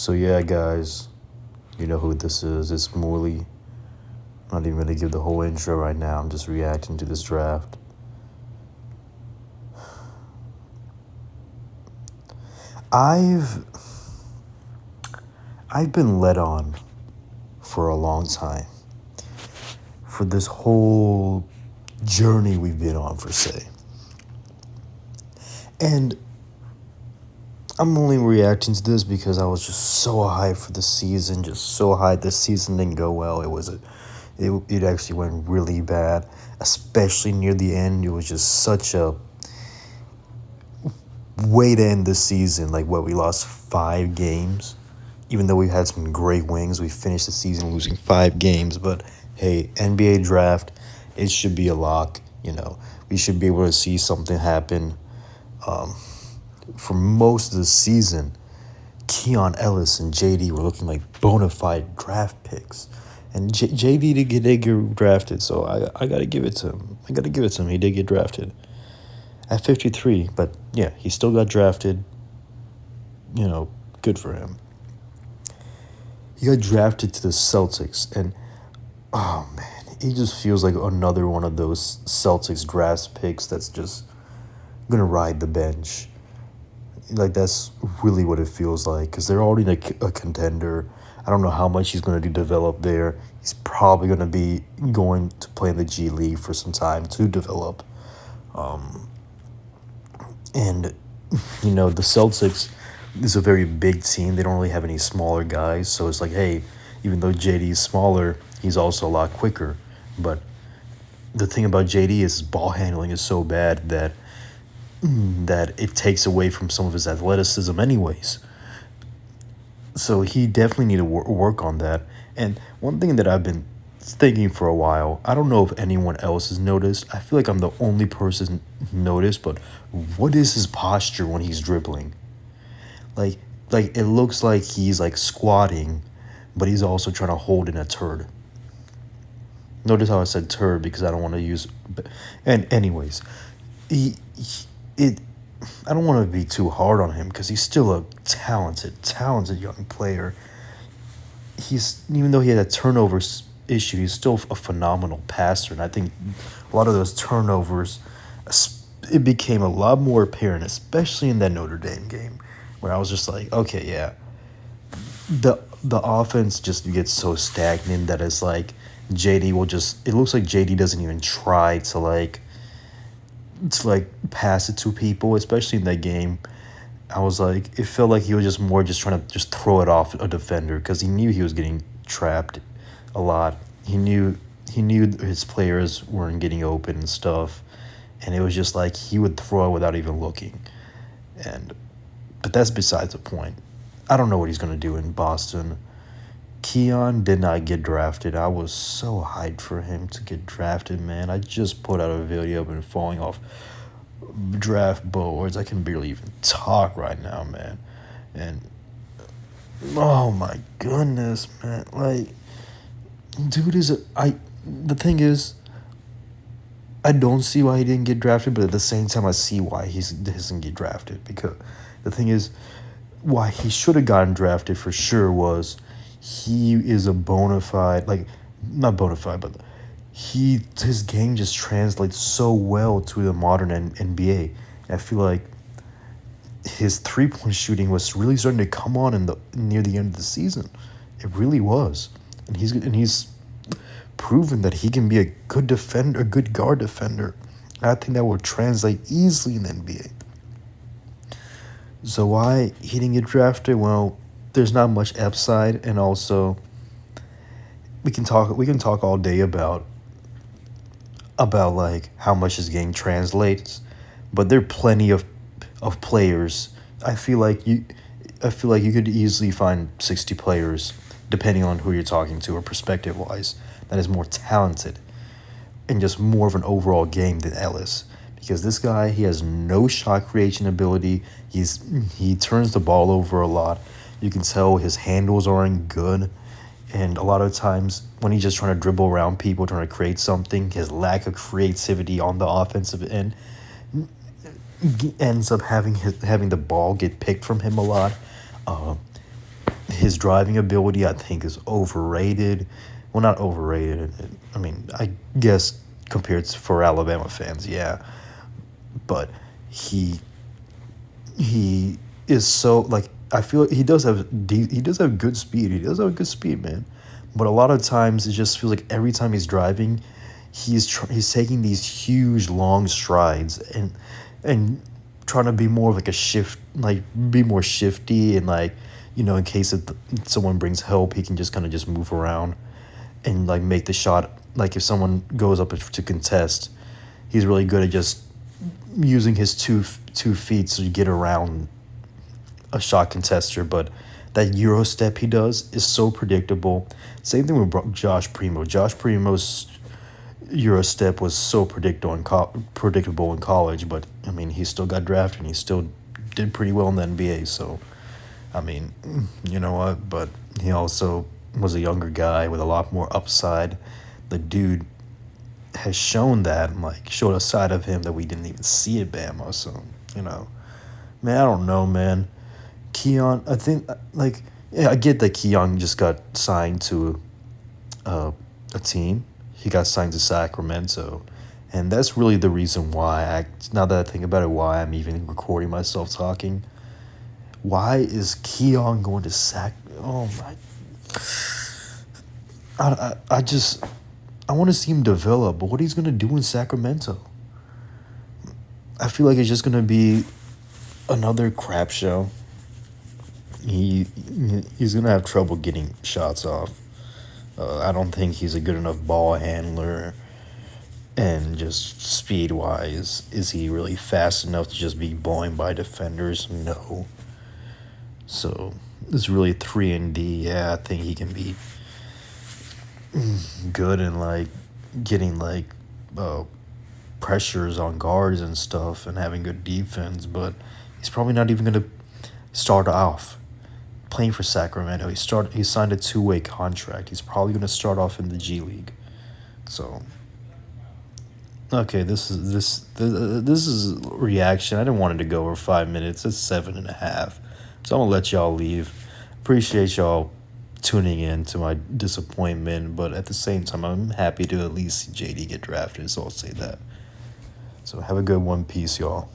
So yeah, guys, you know who this is. It's Morley. I'm not even gonna give the whole intro right now. I'm just reacting to this draft. I've I've been led on for a long time for this whole journey we've been on for say. And I'm only reacting to this because I was just so hyped for the season, just so hyped. This season didn't go well. It actually went really bad, especially near the end. It was just such a way to end the season. Like what, we lost 5 games, even though we had some great wins. We finished the season losing 5 games. But hey, NBA draft, it should be a lock. We should be able to see something happen. For most of the season, Keon Ellis and JD were looking like bona fide draft picks. And JD did get drafted, so I got to give it to him. He did get drafted at 53, but yeah, he still got drafted. Good for him. He got drafted to the Celtics, and oh man, he just feels like another one of those Celtics draft picks that's just gonna ride the bench. Like, that's really what it feels like, because they're already a contender. I don't know how much he's going to develop there. He's probably going to be going to play in the G League for some time to develop. And the Celtics is a very big team. They don't really have any smaller guys. So it's like, hey, even though JD is smaller, he's also a lot quicker. But the thing about JD is his ball handling is so bad that it takes away from some of his athleticism anyways. So he definitely need to work on that. And one thing that I've been thinking for a while, I don't know if anyone else has noticed. I feel like I'm the only person noticed, but what is his posture when he's dribbling? Like it looks like he's like squatting, but he's also trying to hold in a turd. Notice how I said turd because I don't want to use. And anyways, I don't want to be too hard on him because he's still a talented young player. Even though he had a turnover issue, he's still a phenomenal passer. And I think a lot of those turnovers, it became a lot more apparent, especially in that Notre Dame game, where I was just like, okay, yeah, the offense just gets so stagnant that it's like JD will just. It looks like JD doesn't even try to pass it to people, especially in that game. I was like, it felt like he was just trying to just throw it off a defender because he knew he was getting trapped a lot. He knew his players weren't getting open and stuff, and it was just like he would throw it without even looking. But that's besides the point. I don't know what he's gonna do in Boston. Keon did not get drafted. I was so hyped for him to get drafted, man. I just put out a video. I've been falling off draft boards. I can barely even talk right now, man. And oh my goodness, man. Like, dude the thing is, I don't see why he didn't get drafted, but at the same time, I see why he doesn't get drafted. Because the thing is, why he should have gotten drafted for sure was he is a bona fide, not bona fide, but his game just translates so well to the modern NBA. I feel like his 3-point shooting was really starting to come on near the end of the season. It really was, and he's proven that he can be a good defender, a good guard defender. I think that will translate easily in the NBA. So why he didn't get drafted? Well, there's not much upside, and also we can talk all day about like how much his game translates, but there are plenty of players. I feel like you could easily find 60 players, depending on who you're talking to or perspective wise, that is more talented and just more of an overall game than Ellis. Because this guy, he has no shot creation ability. He turns the ball over a lot. You can tell his handles aren't good. And a lot of times when he's just trying to dribble around people, trying to create something, his lack of creativity on the offensive end ends up having the ball get picked from him a lot. His driving ability, I think, is overrated. Well, not overrated. I mean, I guess compared to for Alabama fans, yeah. But he he is so like I feel he does have he does have good speed. He does have good speed, man. But a lot of times it just feels like every time he's driving, he's taking these huge long strides and trying to be more of like a shift, like be more shifty and like in case if someone brings help, he can just kind of just move around and like make the shot. Like if someone goes up to contest, he's really good at just using his 2 feet to get around a shot contester. But that Euro step he does is so predictable. Same thing with Josh Primo. Josh Primo's Euro step was so predictable in college, but I mean he still got drafted and he still did pretty well in the NBA. So I mean, you know what? But he also was a younger guy with a lot more upside. The dude has shown that, and like showed a side of him that we didn't even see at Bama. So man, I don't know, man. Keon, I think like yeah, I get that Keon just got signed to a team. He got signed to Sacramento, and that's really the reason why. Now that I think about it, why I'm even recording myself talking. Why is Keon going to Oh my! I just I want to see him develop, but what he's gonna do in Sacramento? I feel like it's just gonna be another crap show. He he's gonna have trouble getting shots off. I don't think he's a good enough ball handler, and just speed wise, is he really fast enough to just be bullied by defenders? No. So it's really 3 and D. Yeah, I think he can be good in like getting like uh, pressures on guards and stuff and having good defense, but he's probably not even gonna start off playing for Sacramento. He signed a 2-way contract. He's probably gonna start off in the G League. So okay, this is reaction. I didn't want it to go over 5 minutes. It's 7.5. So I'm gonna let y'all leave. Appreciate y'all tuning in to my disappointment, but at the same time, I'm happy to at least see JD get drafted. So I'll say that. So have a good one. Peace, y'all.